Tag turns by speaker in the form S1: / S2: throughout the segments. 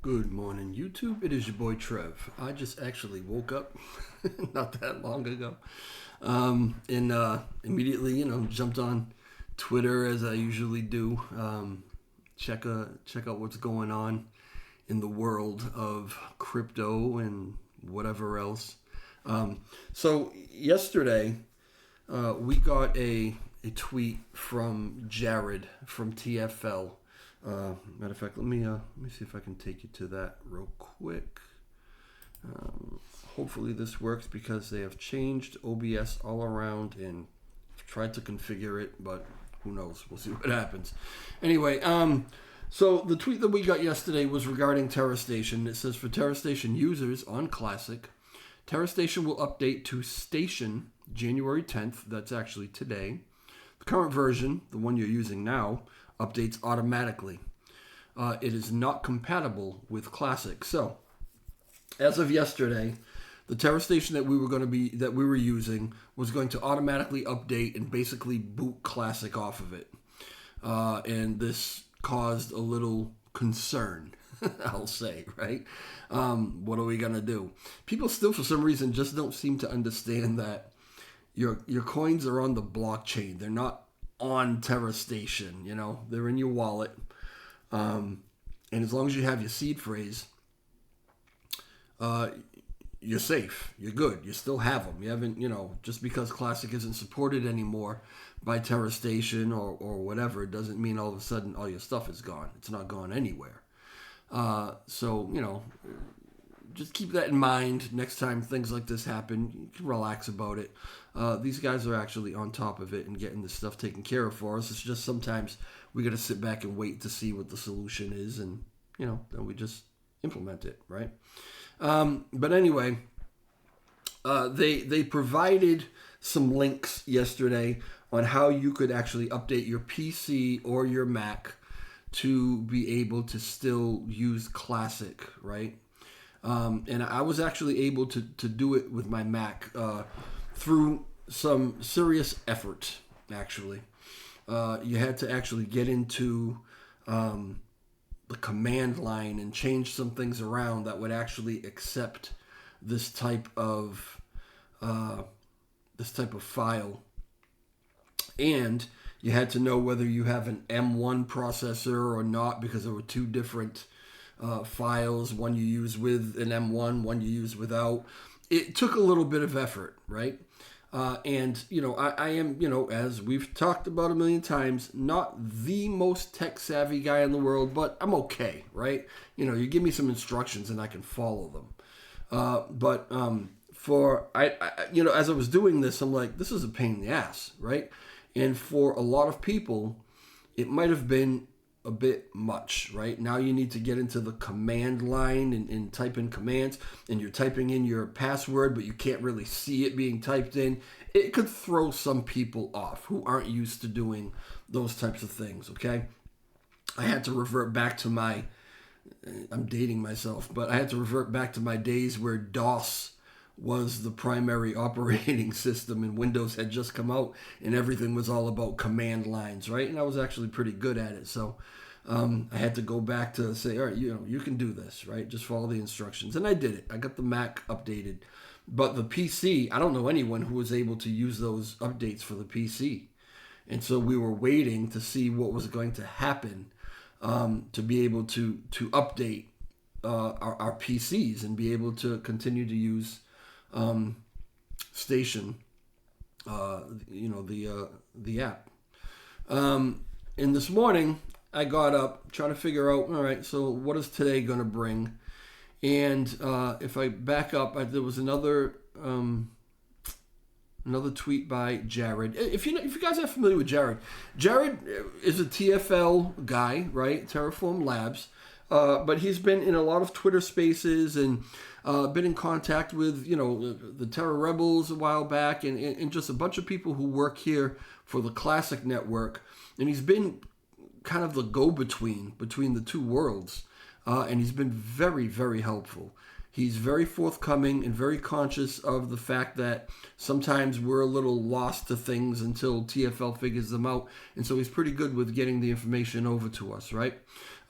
S1: Good morning, YouTube. It is your boy Trev. I just actually woke up not that long ago, and immediately, jumped on Twitter as I usually do. Check out what's going on in the world of crypto and whatever else. So yesterday, we got a tweet from Jared from TFL. Matter of fact, let me see if I can take you to that real quick. Hopefully this works because they have changed OBS all around and tried to configure it, but who knows? We'll see what happens. Anyway, so the tweet that we got yesterday was regarding Terra Station. It says, for Terra Station users on Classic, Terra Station will update to Station January 10th. That's actually today. The current version, the one you're using now, updates automatically. It is not compatible with Classic. So, as of yesterday, the Terra Station that we were using was going to automatically update and basically boot Classic off of it. And this caused a little concern, I'll say, right? What are we gonna do? People still, for some reason, just don't seem to understand that your coins are on the blockchain. They're not on Terra Station, they're in your wallet. And as long as you have your seed phrase, you're safe. You're good. You still have them. You haven't, just because Classic isn't supported anymore by Terra Station or whatever, it doesn't mean all of a sudden all your stuff is gone. It's not gone anywhere. So, just keep that in mind next time things like this happen. You can relax about it. These guys are actually on top of it and getting this stuff taken care of for us. It's just sometimes we got to sit back and wait to see what the solution is, and then we just implement it, right? But anyway, they provided some links yesterday on how you could actually update your PC or your Mac to be able to still use Classic, right? And I was actually able to do it with my Mac through some serious effort, actually. You had to actually get into the command line and change some things around that would actually accept this type of file. And you had to know whether you have an M1 processor or not, because there were two different files, one you use with an M1, one you use without. It took a little bit of effort, right? And I am, as we've talked about a million times, not the most tech savvy guy in the world, but I'm okay, right? You give me some instructions and I can follow them. But as I was doing this, I'm like, this is a pain in the ass, right? And for a lot of people, it might have been a bit much, right? Now you need to get into the command line and type in commands, and you're typing in your password, but you can't really see it being typed in. It could throw some people off who aren't used to doing those types of things, okay? I had to revert back to I'm dating myself, but I had to revert back to my days where DOS was the primary operating system and Windows had just come out and everything was all about command lines, right? And I was actually pretty good at it. So I had to go back to say, all right, you can do this, right? Just follow the instructions. And I did it. I got the Mac updated. But the PC, I don't know anyone who was able to use those updates for the PC. And so we were waiting to see what was going to happen to be able to update our PCs and be able to continue to use Station, the app. And this morning I got up trying to figure out, all right, so what is today going to bring? And if I back up, there was another tweet by Jared. If you guys are familiar with Jared is a TFL guy, right? Terraform Labs. But he's been in a lot of Twitter spaces and been in contact with, the Terra Rebels a while back and just a bunch of people who work here for the Classic Network. And he's been kind of the go-between between the two worlds. And he's been very, very helpful. He's very forthcoming and very conscious of the fact that sometimes we're a little lost to things until TFL figures them out. And so he's pretty good with getting the information over to us, right?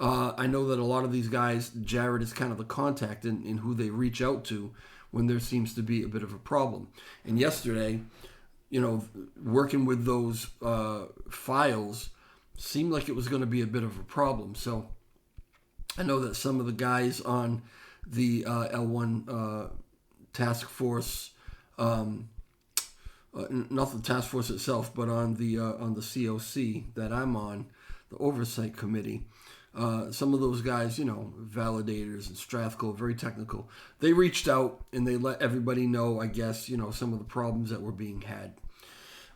S1: I know that a lot of these guys, Jared is kind of the contact in who they reach out to when there seems to be a bit of a problem. And yesterday, working with those files seemed like it was going to be a bit of a problem. So I know that some of the guys on the L1 task force, not the task force itself, but on the COC that I'm on, the oversight committee, some of those guys, validators and Strathcole, very technical, they reached out and they let everybody know, I guess, some of the problems that were being had.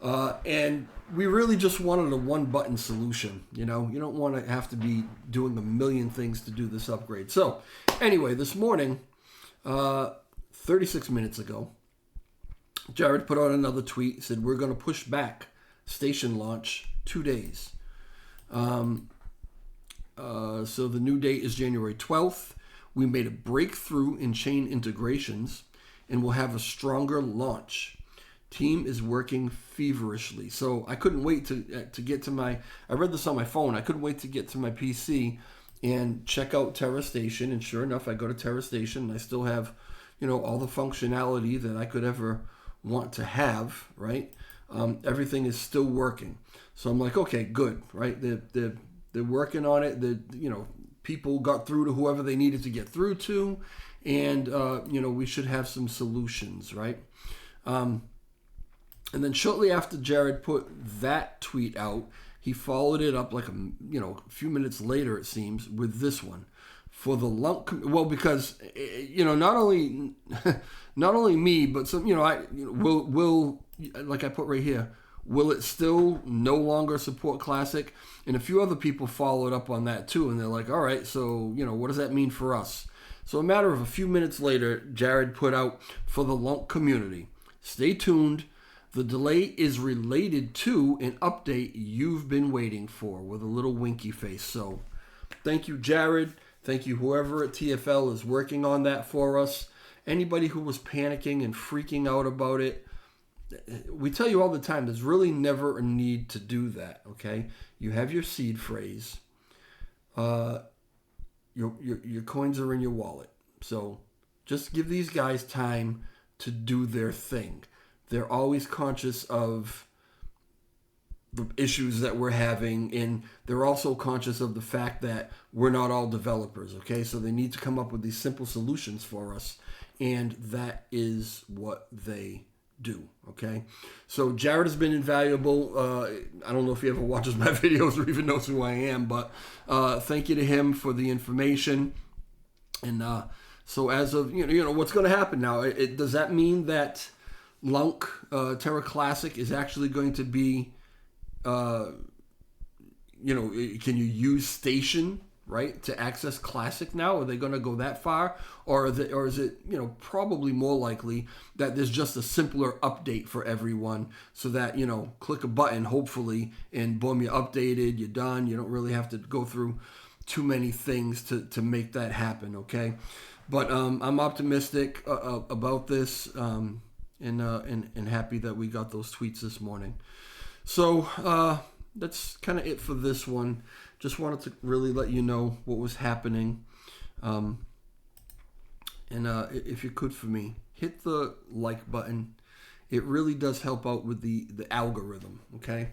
S1: And we really just wanted a one-button solution. You don't want to have to be doing a million things to do this upgrade. So anyway, this morning, 36 minutes ago, Jared put out another tweet, said we're going to push back station launch 2 days. So the new date is January 12th. We made a breakthrough in chain integrations and we'll have a stronger launch. Team is working feverishly. So I couldn't wait to get to I read this on my phone. I couldn't wait to get to my PC and check out Terra Station. And sure enough, I go to Terra Station and I still have, all the functionality that I could ever want to have, right? Everything is still working. So I'm like, okay, good, right? They're working on it. People got through to whoever they needed to get through to. And, we should have some solutions, right? And then shortly after Jared put that tweet out, he followed it up like a few minutes later, it seems, with this one for the lump. Well, because not only me, but some will like I put right here. Will it still no longer support Classic? And a few other people followed up on that too, and they're like, all right, so what does that mean for us? So a matter of a few minutes later, Jared put out for the lump community. Stay tuned. The delay is related to an update you've been waiting for, with a little winky face. So thank you, Jared. Thank you, whoever at TFL is working on that for us. Anybody who was panicking and freaking out about it, we tell you all the time, there's really never a need to do that, okay? You have your seed phrase. Your coins are in your wallet. So just give these guys time to do their thing. They're always conscious of the issues that we're having, and they're also conscious of the fact that we're not all developers, okay? So they need to come up with these simple solutions for us, and that is what they do, okay? So Jared has been invaluable. I don't know if he ever watches my videos or even knows who I am, but thank you to him for the information. And so as of, what's going to happen now? Does that mean that Lunk Terra Classic is actually going to be, can you use Station, right, to access Classic now? Are they going to go that far? Or is it, probably more likely that there's just a simpler update for everyone so that, click a button, hopefully, and boom, you're updated, you're done. You don't really have to go through too many things to make that happen, okay? But I'm optimistic about this. And happy that we got those tweets this morning. So that's kind of it for this one. Just wanted to really let you know what was happening. And if you could for me, hit the like button. It really does help out with the algorithm, okay?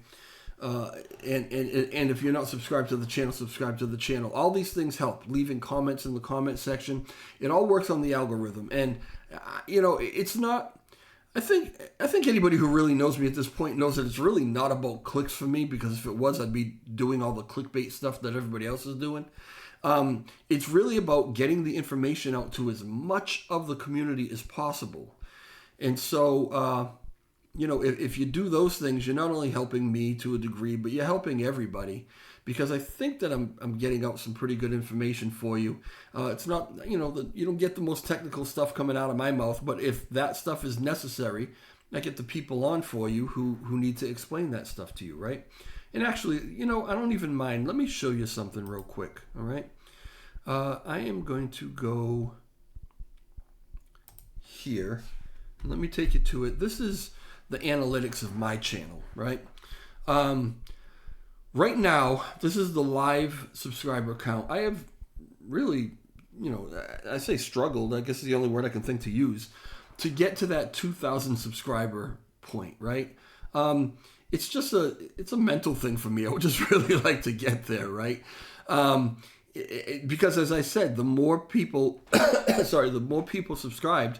S1: And if you're not subscribed to the channel, subscribe to the channel. All these things help. Leaving comments in the comment section. It all works on the algorithm. And, it's not... I think anybody who really knows me at this point knows that it's really not about clicks for me, because if it was, I'd be doing all the clickbait stuff that everybody else is doing. It's really about getting the information out to as much of the community as possible. And so, if you do those things, you're not only helping me to a degree, but you're helping everybody. Because I think that I'm getting out some pretty good information for you. It's not, you don't get the most technical stuff coming out of my mouth, but if that stuff is necessary, I get the people on for you who need to explain that stuff to you, right? And actually, I don't even mind. Let me show you something real quick, all right? I am going to go here. Let me take you to it. This is the analytics of my channel, right? Right now, this is the live subscriber count. I have really, I say struggled, I guess is the only word I can think to use, to get to that 2,000 subscriber point, right? It's just it's a mental thing for me. I would just really like to get there, right? Because as I said, the more people, the more people subscribed,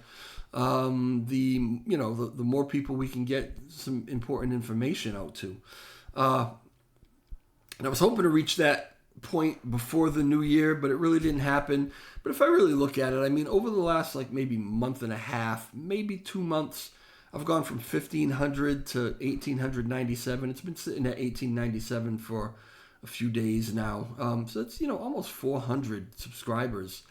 S1: the more people we can get some important information out to. And I was hoping to reach that point before the new year, but it really didn't happen. But if I really look at it, I mean, over the last maybe month and a half, maybe 2 months, I've gone from 1,500 to 1,897. It's been sitting at 1,897 for a few days now. So it's, almost 400 subscribers.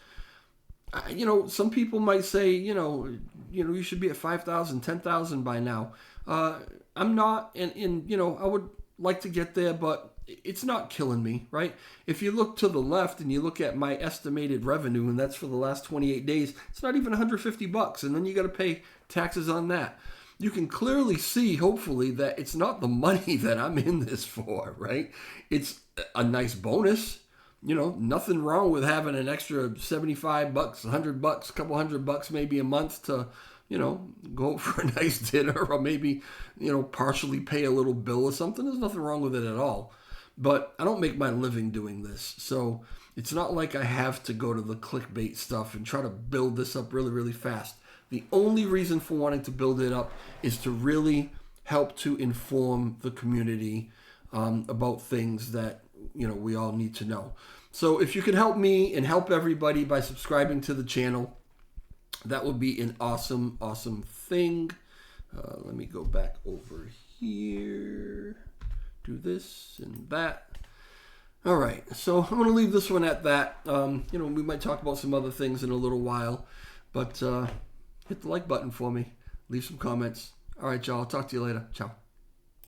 S1: Some people might say, you should be at 5,000, 10,000 by now. I'm not, and I would like to get there, but it's not killing me, right? If you look to the left and you look at my estimated revenue, and that's for the last 28 days, it's not even $150, and then you got to pay taxes on that. You can clearly see, hopefully, that it's not the money that I'm in this for, right? It's a nice bonus. Nothing wrong with having an extra $75, $100, a couple $100 maybe a month to, go for a nice dinner, or maybe, partially pay a little bill or something. There's nothing wrong with it at all. But I don't make my living doing this. So it's not like I have to go to the clickbait stuff and try to build this up really, really fast. The only reason for wanting to build it up is to really help to inform the community about things that, we all need to know. So if you could help me and help everybody by subscribing to the channel, that would be an awesome, awesome thing. Let me go back over here. Do this and that. All right, so I'm going to leave this one at that. We might talk about some other things in a little while, but hit the like button for me. Leave some comments. All right, y'all. I'll talk to you later. Ciao.